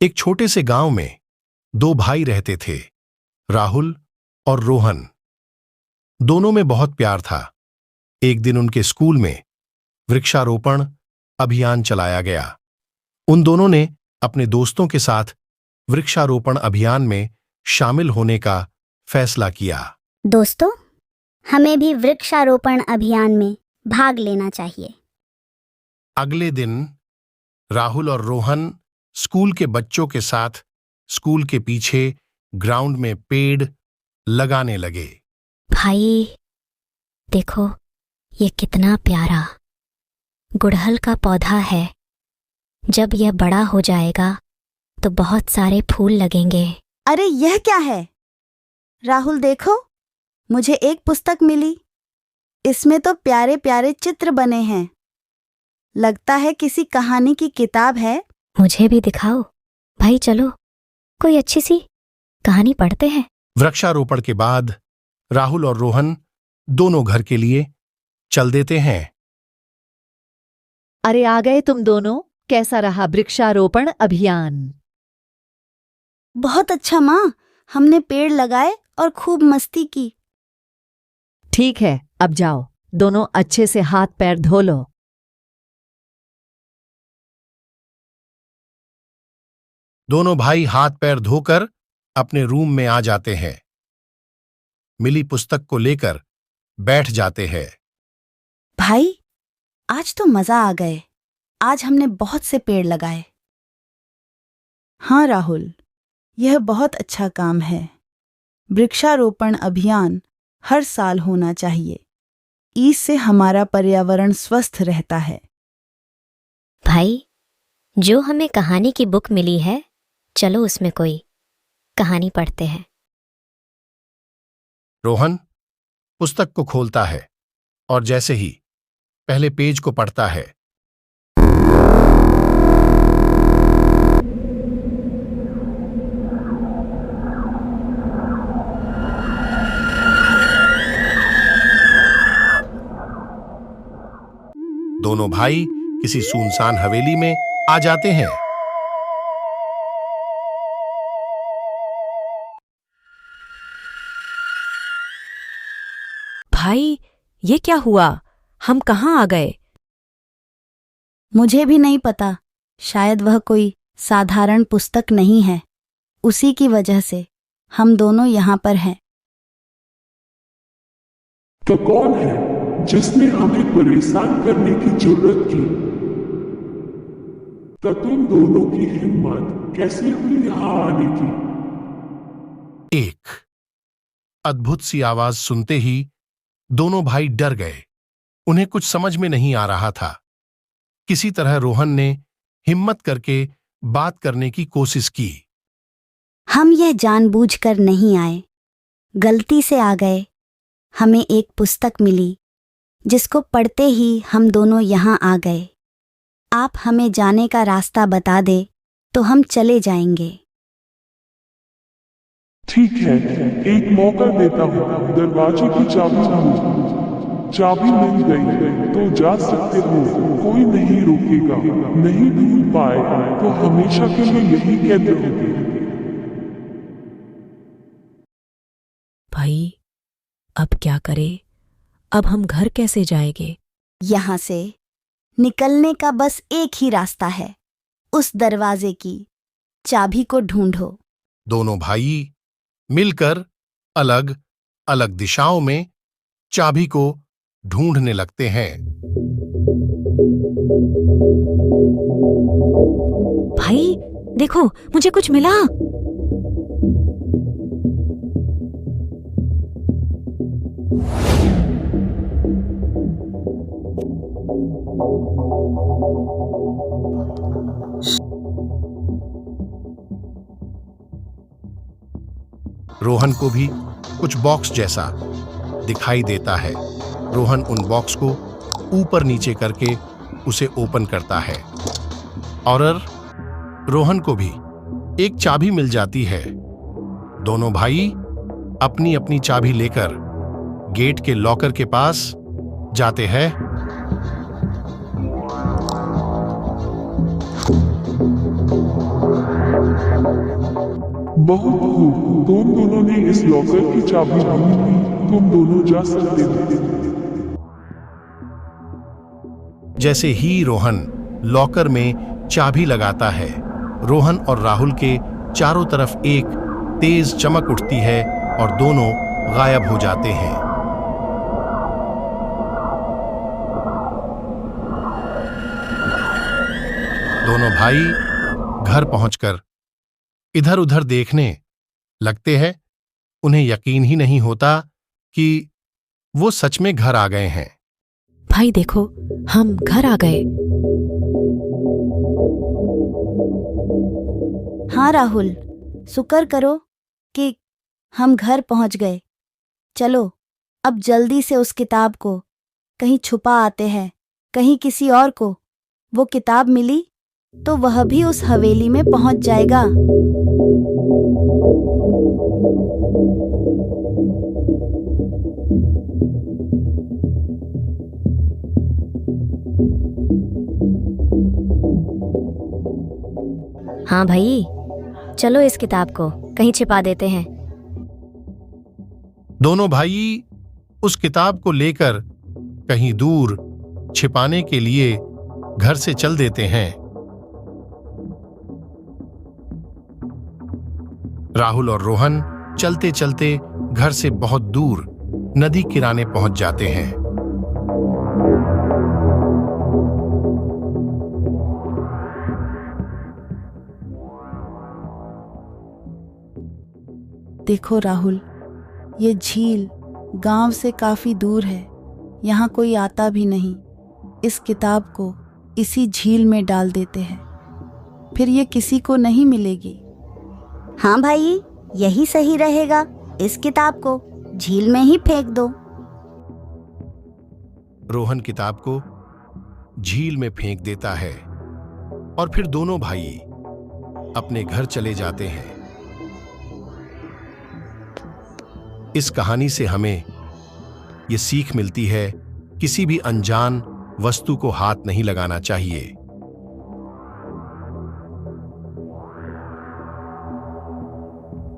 एक छोटे से गांव में दो भाई रहते थे, राहुल और रोहन। दोनों में बहुत प्यार था। एक दिन उनके स्कूल में वृक्षारोपण अभियान चलाया गया। उन दोनों ने अपने दोस्तों के साथ वृक्षारोपण अभियान में शामिल होने का फैसला किया। दोस्तों, हमें भी वृक्षारोपण अभियान में भाग लेना चाहिए। अगले दिन राहुल और रोहन स्कूल के बच्चों के साथ स्कूल के पीछे ग्राउंड में पेड़ लगाने लगे। भाई देखो, ये कितना प्यारा गुड़हल का पौधा है। जब यह बड़ा हो जाएगा तो बहुत सारे फूल लगेंगे। अरे यह क्या है? राहुल देखो, मुझे एक पुस्तक मिली। इसमें तो प्यारे प्यारे चित्र बने हैं। लगता है किसी कहानी की किताब है। मुझे भी दिखाओ। भाई चलो, कोई अच्छी सी कहानी पढ़ते हैं। वृक्षारोपण के बाद राहुल और रोहन दोनों घर के लिए चल देते हैं। अरे आ गए तुम दोनों। कैसा रहा वृक्षारोपण अभियान? बहुत अच्छा माँ, हमने पेड़ लगाए और खूब मस्ती की। ठीक है, अब जाओ, दोनों अच्छे से हाथ पैर धो लो। दोनों भाई हाथ पैर धोकर अपने रूम में आ जाते हैं। मिली पुस्तक को लेकर बैठ जाते हैं। भाई, आज तो मजा आ गए। आज हमने बहुत से पेड़ लगाए। हाँ राहुल, यह बहुत अच्छा काम है। वृक्षारोपण अभियान हर साल होना चाहिए। इससे हमारा पर्यावरण स्वस्थ रहता है। भाई, जो हमें कहानी की बुक मिली है, चलो उसमें कोई कहानी पढ़ते हैं। रोहन पुस्तक को खोलता है और जैसे ही पहले पेज को पढ़ता है, दोनों भाई किसी सुनसान हवेली में आ जाते हैं। भाई, ये क्या हुआ? हम कहाँ आ गए? मुझे भी नहीं पता। शायद वह कोई साधारण पुस्तक नहीं है। उसी की वजह से हम दोनों यहाँ पर हैं। तो कौन है जिसने हमें परेशान करने की जरूरत की? तो तुम दोनों की हिम्मत कैसे हुई यहाँ आने की? एक अद्भुत सी आवाज सुनते ही दोनों भाई डर गए। उन्हें कुछ समझ में नहीं आ रहा था। किसी तरह रोहन ने हिम्मत करके बात करने की कोशिश की। हम यह जानबूझकर नहीं आए, गलती से आ गए। हमें एक पुस्तक मिली जिसको पढ़ते ही हम दोनों यहाँ आ गए। आप हमें जाने का रास्ता बता दे तो हम चले जाएंगे। ठीक है, एक मौका देता हूँ। दरवाजे की चाबी ढूंढो। चाबी मिल गई तो जा सकते हो। कोई नहीं रोकेगा। नहीं ढूंढ पाए तो हमेशा के लिए यही कैद रहोगे। भाई, अब क्या करें? अब हम घर कैसे जाएंगे? यहाँ से निकलने का बस एक ही रास्ता है। उस दरवाजे की चाबी को ढूंढो। दोनों भाई मिलकर अलग अलग दिशाओं में चाबी को ढूंढने लगते हैं। भाई देखो, मुझे कुछ मिला। रोहन को भी कुछ बॉक्स जैसा दिखाई देता है। रोहन उन बॉक्स को ऊपर नीचे करके उसे ओपन करता है और रोहन को भी एक चाबी मिल जाती है। दोनों भाई अपनी अपनी चाबी लेकर गेट के लॉकर के पास जाते हैं। बहुत खूब, तुम दोनों ने इस लॉकर की चाबी ढूंढ ली, तुम दोनों जा सकते हो। जैसे ही रोहन लॉकर में चाबी लगाता है, रोहन और राहुल के चारों तरफ एक तेज चमक उठती है और दोनों गायब हो जाते हैं। दोनों भाई घर पहुंचकर इधर उधर देखने लगते हैं। उन्हें यकीन ही नहीं होता कि वो सच में घर आ गए हैं। भाई देखो, हम घर आ गए। हाँ राहुल, शुक्र करो कि हम घर पहुंच गए। चलो अब जल्दी से उस किताब को कहीं छुपा आते हैं। कहीं किसी और को वो किताब मिली तो वह भी उस हवेली में पहुंच जाएगा। हाँ भाई, चलो इस किताब को कहीं छिपा देते हैं। दोनों भाई उस किताब को लेकर कहीं दूर छिपाने के लिए घर से चल देते हैं। राहुल और रोहन चलते चलते घर से बहुत दूर नदी किनारे पहुंच जाते हैं। देखो राहुल, ये झील गांव से काफी दूर है। यहाँ कोई आता भी नहीं। इस किताब को इसी झील में डाल देते हैं, फिर ये किसी को नहीं मिलेगी। हाँ भाई, यही सही रहेगा। इस किताब को झील में ही फेंक दो। रोहन किताब को झील में फेंक देता है और फिर दोनों भाई अपने घर चले जाते हैं। इस कहानी से हमें ये सीख मिलती है, किसी भी अनजान वस्तु को हाथ नहीं लगाना चाहिए।